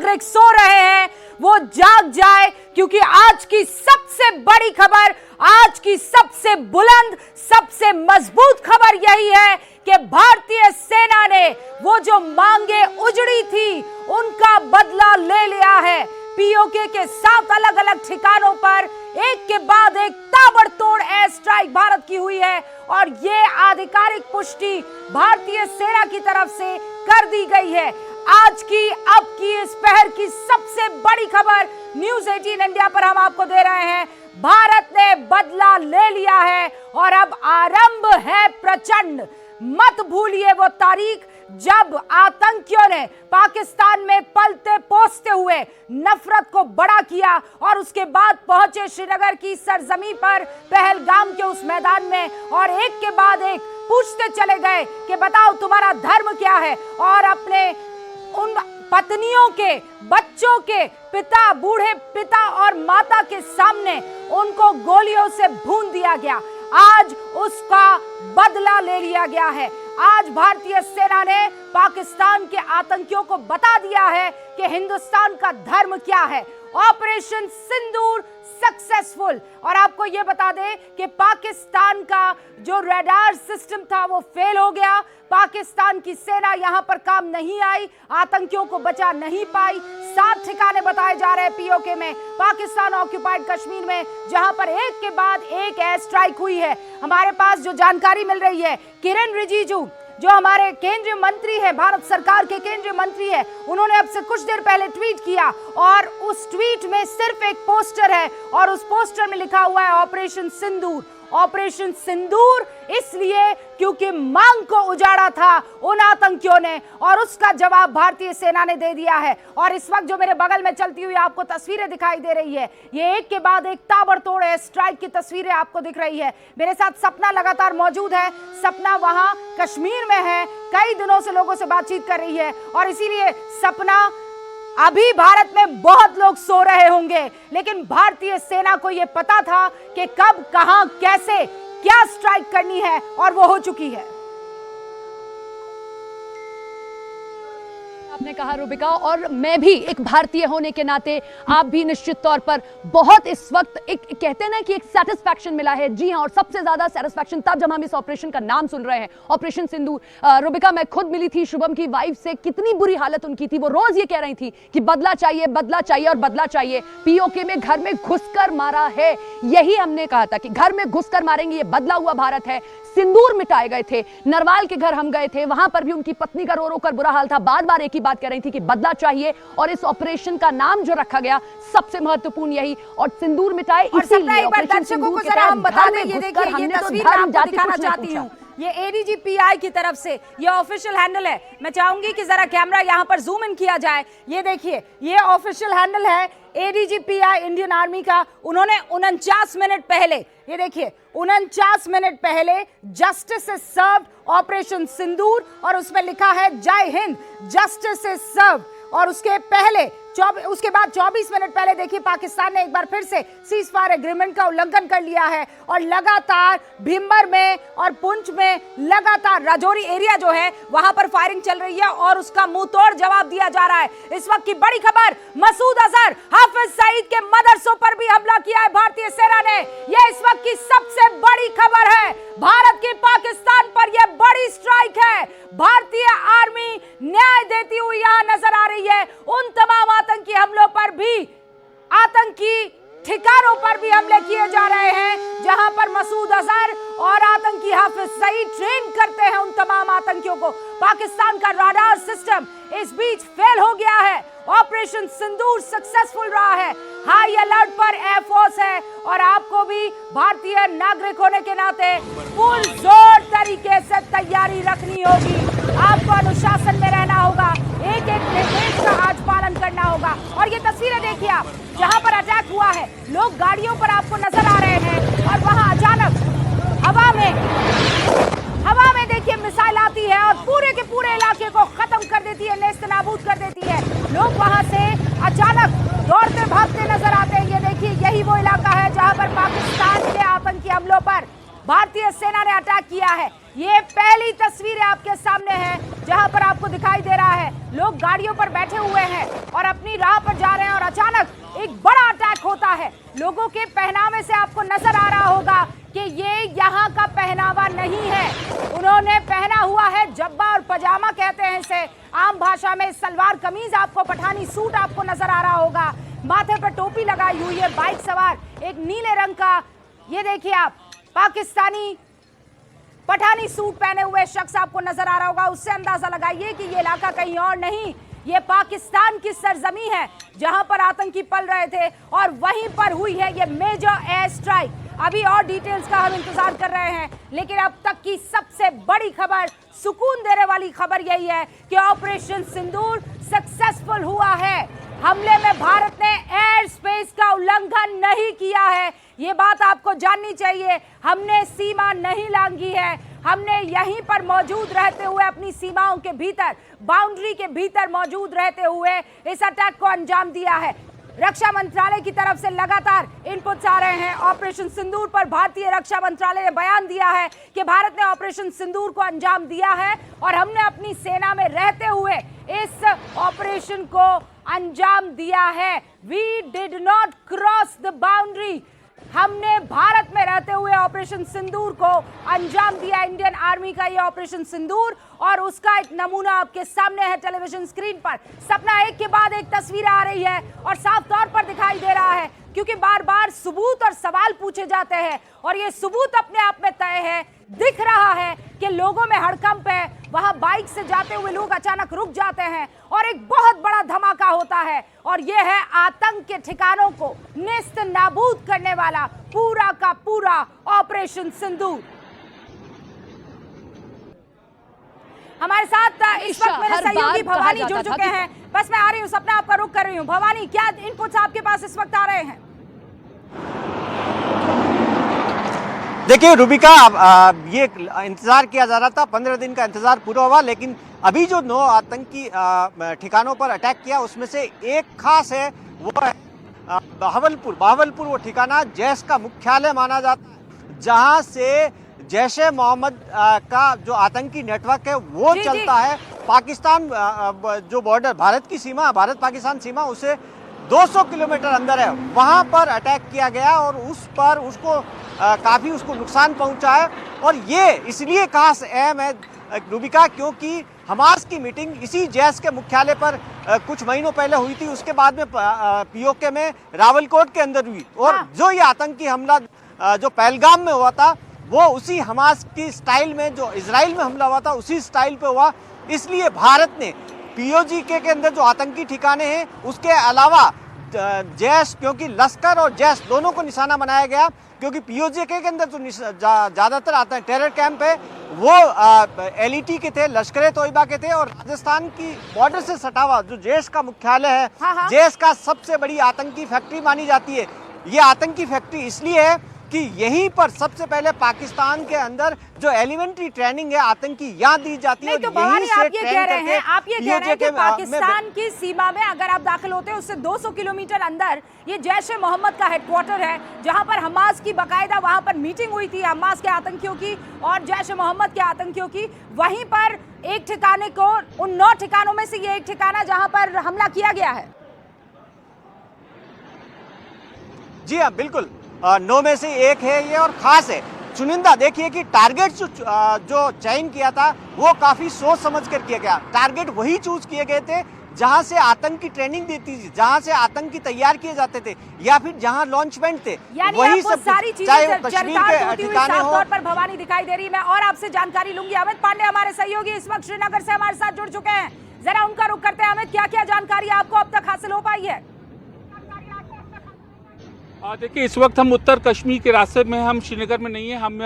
नागरिक सो रहे हैं वो जाग जाए, क्योंकि आज की सबसे बड़ी खबर, आज की सबसे बुलंद, सबसे मजबूत खबर यही है कि भारतीय सेना ने वो जो मांगे उजड़ी थी उनका बदला ले लिया है। पीओके के 7 अलग अलग ठिकानों पर एक के बाद एक ताबड़तोड़ एयर स्ट्राइक भारत की हुई है और ये आधिकारिक पुष्टि भारतीय सेना की तरफ से कर दी गई है। आज की अब की इस पहर की सबसे बड़ी खबर न्यूज 18 इंडिया पर हम आपको दे रहे हैं। भारत ने बदला ले लिया है और अब आरंभ है प्रचंड। मत भूलिए वो तारीख जब आतंकियों ने पाकिस्तान में पलते पोसते हुए नफरत को बड़ा किया और उसके बाद पहुंचे श्रीनगर की सरजमी पर, पहलगाम के उस मैदान में, और एक के बाद एक पूछते चले गए कि बताओ तुम्हारा धर्म क्या है, और अपने उन पत्नियों के, बच्चों के पिता, बूढ़े पिता और माता के सामने उनको गोलियों से भून दिया गया। आज उसका बदला ले लिया गया है। आज भारतीय सेना ने पाकिस्तान के आतंकियों को बता दिया है कि हिंदुस्तान का धर्म क्या है। ऑपरेशन सिंदूर सक्सेसफुल। और आपको यह बता दें कि पाकिस्तान का जो रडार सिस्टम था वो फेल हो गया। पाकिस्तान की सेना यहां पर काम नहीं आई, आतंकियों को बचा नहीं पाई। 7 ठिकाने बताए जा रहे हैं पीओके में, पाकिस्तान ऑक्युपाइड कश्मीर में, जहां पर एक के बाद एक एयर स्ट्राइक हुई है। हमारे पास जो जानकारी मिल रही है, किरेन रिजिजू जो हमारे केंद्रीय मंत्री है, भारत सरकार के केंद्रीय मंत्री है, उन्होंने अब से कुछ देर पहले ट्वीट किया और उस ट्वीट में सिर्फ एक पोस्टर है और उस पोस्टर में लिखा हुआ है ऑपरेशन सिंदूर। ऑपरेशन सिंदूर इसलिए क्योंकि मांग को उजाड़ा था उन आतंकियों ने और उसका जवाब भारतीय सेना ने दे दिया है। और इस वक्त जो मेरे बगल में चलती हुई आपको तस्वीरें दिखाई दे रही है, ये एक के बाद एक ताबड़तोड़ एयर स्ट्राइक की तस्वीरें आपको दिख रही है। मेरे साथ सपना लगातार मौजूद है। सपना वहां कश्मीर में है, कई दिनों से लोगों से बातचीत कर रही है और इसीलिए सपना, अभी भारत में बहुत लोग सो रहे होंगे, लेकिन भारतीय सेना को यह पता था कि कब, कहां, कैसे, क्या स्ट्राइक करनी है और वो हो चुकी है। आपने कहा रूबिका, और मैं भी एक भारतीय होने के नाते, आप भी निश्चित तौर पर बहुत इस वक्त एक कहते हैं ना कि एक सेटिस्फैक्शन मिला है। जी हां, और सबसे ज्यादा सेटिस्फैक्शन तब जब हम इस ऑपरेशन का नाम सुन रहे हैं, ऑपरेशन सिंदूर। रूबिका, मैं खुद मिली थी शुभम की वाइफ से, कितनी बुरी हालत उनकी थी। वो रोज ये कह रही थी कि बदला चाहिए, बदला चाहिए और बदला चाहिए। पीओके में घर में घुसकर मारा है, यही हमने कहा था कि घर में घुसकर मारेंगे, ये बदला हुआ भारत है। सिंदूर मिटाए गए थे। नरवाल के घर हम गए थे, वहां पर भी उनकी पत्नी का रो रो कर बुरा हाल था। बार बार एक ही बात कह रही थी कि बदला चाहिए, और इस ऑपरेशन का नाम जो रखा गया सबसे महत्वपूर्ण यही, और सिंदूर मिटाए। इसीलिए ऑपरेशन सिंदूर के तहत हम बता दें, ये देखिए, ये तस्वीर मैं आपको दिखाना चाहती हूं। ये एडीजीपीआई की तरफ से ये ऑफिशियल हैंडल है। मैं चाहूंगी कि जरा कैमरा यहां पर जूम इन किया जाए। ये देखिए, ये ऑफिशियल हैंडल है एडीजीपीआई इंडियन आर्मी का। उन्होंने 49 मिनट पहले, ये देखिए 49 मिनट पहले, जस्टिस इज सर्व्ड ऑपरेशन सिंदूर, और उसमें लिखा है जय हिंद, जस्टिस इज सर्व्ड। और उसके बाद 24 मिनट पहले देखिए, पाकिस्तान ने एक बार फिर से सीज फायर एग्रीमेंट का उल्लंघन कर लिया है और लगातार भीमबर में और पुंछ में लगातार राजौरी एरिया जो है वहां पर फायरिंग चल रही है और उसका मुंह तोड़ जवाब दिया जा रहा है। इस वक्त की बड़ी खबर, मसूद अजहर, हाफिज सईद के मदरसों पर भी हमला किया है भारतीय सेना ने। यह इस वक्त की सबसे बड़ी खबर है। भारत की पाकिस्तान पर यह बड़ी स्ट्राइक है। भारतीय आर्मी न्याय देती हुई यहां नजर आ रही है। उन तमाम आतंकी हमलों पर भी, आतंकी ठिकानों पर भी हमले किए जा रहे हैं जहां पर मसूद अजहर और आतंकी हाफिज सईद ट्रेन करते हैं उन तमाम आतंकियों को। पाकिस्तान का रडार सिस्टम इस बीच फेल हो गया है। ऑपरेशन सिंदूर सक्सेसफुल रहा है। हाई अलर्ट पर एयरफोर्स है और आपको भी भारतीय नागरिक होने के नाते फुल जोर तरीके से तैयारी रखनी होगी। आपको अनुशासन में रहना होगा, एक एक निर्देश का आज पालन करना होगा। और ये तस्वीरें देखिए आप, जहां पर अटैक हुआ है, लोग गाड़ियों पर आपको नजर आ रहे हैं और वहां अचानक हवा में देखिए मिसाइल आती है और पूरे के पूरे इलाके को खत्म कर देती है, नेस्तनाबूद कर देती है। लोग वहां से अचानक दौड़ते भागते नजर आते हैं। ये देखिए, यही वो इलाका है जहां पर पाकिस्तान के आतंकी हमलों पर भारतीय सेना ने अटैक किया है। ये पहली तस्वीरें आपके सामने हैं जहां पर आपको दिखाई दे रहा है लोग गाड़ियों पर बैठे हुए हैं और अपनी राह पर जा रहे हैं और अचानक एक बड़ा अटैक होता है। लोगों के पहनावे से आपको नजर आ रहा होगा कि ये यहाँ का पहनावा नहीं है। उन्होंने पहना हुआ है जब्बा और पजामा कहते हैं इसे आम भाषा में। सलवार कमीज आपको, पठानी सूट आपको नजर आ रहा होगा। माथे पर टोपी लगाई हुई है। बाइक सवार एक नीले रंग का, ये देखिए आप, पाकिस्तानी पठानी सूट पहने हुए शख्स आपको नजर आ रहा होगा। उससे अंदाजा लगाइए कि ये इलाका कहीं और नहीं, ये पाकिस्तान की सरजमी है जहां पर आतंकी पल रहे थे और वहीं पर हुई है ये मेजर एयर स्ट्राइक। अभी और डिटेल्स का हम इंतजार कर रहे हैं, लेकिन अब तक की सबसे बड़ी खबर, सुकून देने वाली खबर यही है कि ऑपरेशन सिंदूर सक्सेसफुल हुआ है। हमले में भारत ने एयर स्पेस का उल्लंघन नहीं किया है, ये बात आपको जाननी चाहिए। हमने सीमा नहीं लांघी है, हमने यहीं पर मौजूद रहते हुए अपनी सीमाओं के भीतर, बाउंड्री के भीतर मौजूद रहते हुए इस अटैक को अंजाम दिया है। रक्षा मंत्रालय की तरफ से लगातार इनपुट्स आ रहे हैं ऑपरेशन सिंदूर पर। भारतीय रक्षा मंत्रालय ने बयान दिया है कि भारत ने ऑपरेशन सिंदूर को अंजाम दिया है और हमने अपनी सेना में रहते हुए इस ऑपरेशन को अंजाम दिया है। We did not cross the boundary. हमने भारत में रहते हुए ऑपरेशन सिंदूर को अंजाम दिया। इंडियन आर्मी का ये ऑपरेशन सिंदूर और उसका एक नमूना आपके सामने है टेलीविजन स्क्रीन पर। सपना, एक के बाद एक तस्वीरें आ रही है और साफ तौर पर दिखाई दे रहा है क्योंकि बार बार सबूत और सवाल पूछे जाते हैं और ये सबूत अपने आप में तय है। दिख रहा है कि लोगों में हड़कंप है। वहां बाइक से जाते हुए लोग अचानक रुक जाते हैं और एक बहुत बड़ा धमाका होता है और यह है आतंक के ठिकानों को नेस्त नाबूद करने वाला पूरा का पूरा ऑपरेशन सिंदूर। हमारे साथ इस वक्त मेरे सहयोगी भवानी जुड़ चुके हैं। बस मैं आ रही हूँ, सपना आपका रुख कर रही हूँ। भवानी, क्या इनपुट्स आपके पास इस वक्त आ रहे हैं? देखिए रूबिका, ये इंतजार किया जा रहा था, 15 दिन का इंतजार पूरा हुआ, लेकिन अभी जो 9 आतंकी ठिकानों पर अटैक किया उसमें से एक खास है, वो है बहावलपुर। वो ठिकाना जैश का मुख्यालय माना जाता है, जहां से जैश ए मोहम्मद का जो आतंकी नेटवर्क है वो चलता है। पाकिस्तान जो बॉर्डर, भारत पाकिस्तान सीमा उसे 200 किलोमीटर अंदर है, वहां पर अटैक किया गया और उसको काफी नुकसान पहुंचा है। और ये इसलिए खास अहम है रूबिका, क्योंकि हमास की मीटिंग इसी जैश के मुख्यालय पर कुछ महीनों पहले हुई थी। उसके बाद में पीओके में रावलकोट के अंदर हुई और जो ये आतंकी हमला जो पहलगाम में हुआ था वो उसी हमास की स्टाइल में, जो इजराइल में हमला हुआ था उसी स्टाइल पे हुआ। इसलिए भारत ने पीओके के अंदर जो आतंकी ठिकाने हैं उसके अलावा जैश, क्योंकि लश्कर और जैश दोनों को निशाना बनाया गया, क्योंकि पीओके के अंदर जो ज्यादातर आतंक टेरर कैंप है वो एलईटी के थे, लश्कर तोयबा के थे। और राजस्थान की बॉर्डर से सटा हुआ जो जैश का मुख्यालय है, जैश का सबसे बड़ी आतंकी फैक्ट्री मानी जाती है। ये आतंकी फैक्ट्री इसलिए है कि यहीं पर सबसे पहले पाकिस्तान के अंदर जो एलिमेंट्री ट्रेनिंग है आतंकी यहाँ दी जाती है। तो भवानी, आप ये कह रहे हैं कि पाकिस्तान की सीमा में अगर आप दाखिल होते हैं उससे 200 किलोमीटर अंदर ये जैश ए मोहम्मद का हेडक्वार्टर है, जहां पर हमास की बकायदा वहां पर मीटिंग हुई थी, हमास के आतंकियों की और जैश ए मोहम्मद के आतंकियों की। वहीं पर एक ठिकाने को, उन 9 ठिकानों में से ये एक ठिकाना जहां पर हमला किया गया है। जी हाँ, बिल्कुल 9 में से एक है ये और खास है, चुनिंदा। देखिए कि टारगेट जो चयन किया था वो काफी सोच समझ कर किया गया। टारगेट वही चूज किए गए थे जहां से आतंक की ट्रेनिंग देती थी, जहां से आतंकी तैयार किए जाते थे या फिर जहां लॉन्चमेंट थे, वही सब, सारी चाहे वो कश्मीर के ठिकाने हो। पर भवानी दिखाई दे रही है। मैं और आपसे जानकारी लूंगी। अमित पांडे हमारे सहयोगी इस वक्त श्रीनगर से हमारे साथ जुड़ चुके हैं, जरा उनका रुख करते हैं। अमित, क्या क्या जानकारी आपको अब तक हासिल हो पाई है? देखिए, इस वक्त हम उत्तर कश्मीर के रास्ते में, हम श्रीनगर में नहीं है, हम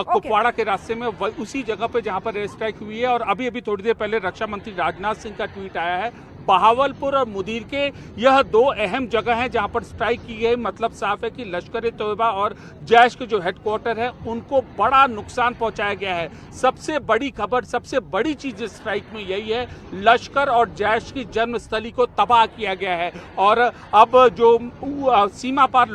कुपवाड़ा के रास्ते में उसी जगह पे जहां पर एयर स्ट्राइक हुई है। और अभी थोड़ी देर पहले रक्षा मंत्री राजनाथ सिंह का ट्वीट आया है, बहावलपुर और मुदीर के यह दो अहम जगह हैं जहां पर स्ट्राइक की गई। मतलब साफ है कि लश्कर ए तोयबा और जैश के जो हेडक्वार्टर है उनको बड़ा नुकसान पहुंचाया गया है। सबसे बड़ी खबर, सबसे बड़ी चीज इस स्ट्राइक में यही है, लश्कर और जैश की जन्मस्थली को तबाह किया गया है और अब जो सीमा पार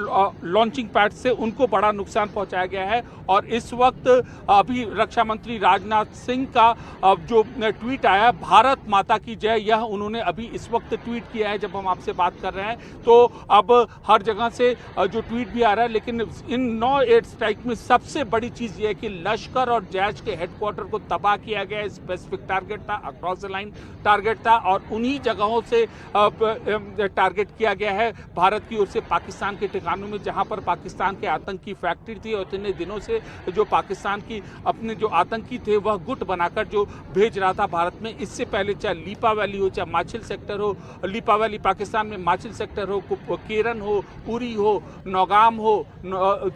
लॉन्चिंग पैड से उनको बड़ा नुकसान पहुंचाया गया है। और इस वक्त अभी रक्षा मंत्री राजनाथ सिंह का जो ट्वीट आया, भारत माता की जय, यह उन्होंने अभी इस वक्त ट्वीट किया है जब हम आपसे बात कर रहे हैं। तो अब हर जगह से जो ट्वीट भी आ रहा है, लेकिन इन 9 एयर स्ट्राइक में सबसे बड़ी चीज यह है कि लश्कर और जैश के हेडक्वार्टर को तबाह किया गया। स्पेसिफिक टारगेट था, अक्रॉस द लाइन टारगेट था और उन्हीं जगहों से टारगेट किया गया है भारत की ओर से पाकिस्तान के ठिकानों में, जहां पर पाकिस्तान के आतंकी फैक्ट्री थी और इतने दिनों से जो पाकिस्तान की अपने जो आतंकी थे वह गुट बनाकर जो भेज रहा था भारत में। इससे पहले चाहे लीपा वैली हो, चाहे माछिल सेक्टर हो, लीपा वैली पाकिस्तान में, माछिल सेक्टर हो, केरन हो, उरी हो, नौगाम हो,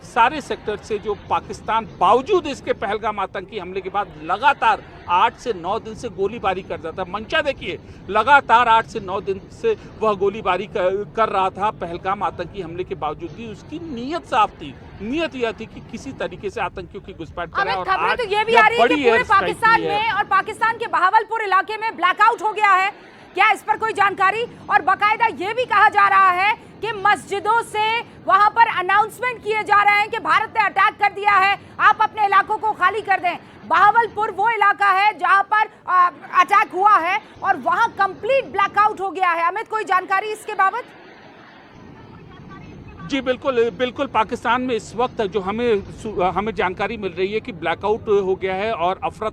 सारे सेक्टर से जो पाकिस्तान बावजूद इसके पहलगाम आतंकी हमले के बाद लगातार 8 से 9 दिन से गोलीबारी कर रहा था। मंशा देखिए, लगातार 8 से 9 दिन से वह गोलीबारी कर रहा था पहलगाम आतंकी हमले के बावजूद भी। उसकी नीयत साफ थी, नीयत यह थी कि किसी तरीके से आतंकियों की घुसपैठ कराए। और खबरें तो ये भी आ रही है कि पूरे पाकिस्तान में और पाकिस्तान के बहावलपुर इलाके में ब्लैकआउट हो गया है, क्या इस पर कोई जानकारी? और बाकायदा ये भी कहा जा रहा है कि मस्जिदों से वहां पर अनाउंसमेंट किए जा रहे हैं कि भारत ने अटैक कर दिया है, आप अपने इलाकों को खाली कर दें। बहावलपुर वो इलाका है जहां पर अटैक हुआ है और वहां कंप्लीट ब्लैकआउट हो गया है। अमित, कोई जानकारी इसके बाबत? जी बिल्कुल पाकिस्तान में इस वक्त जो हमें जानकारी मिल रही है कि ब्लैकआउट हो गया है और अफरा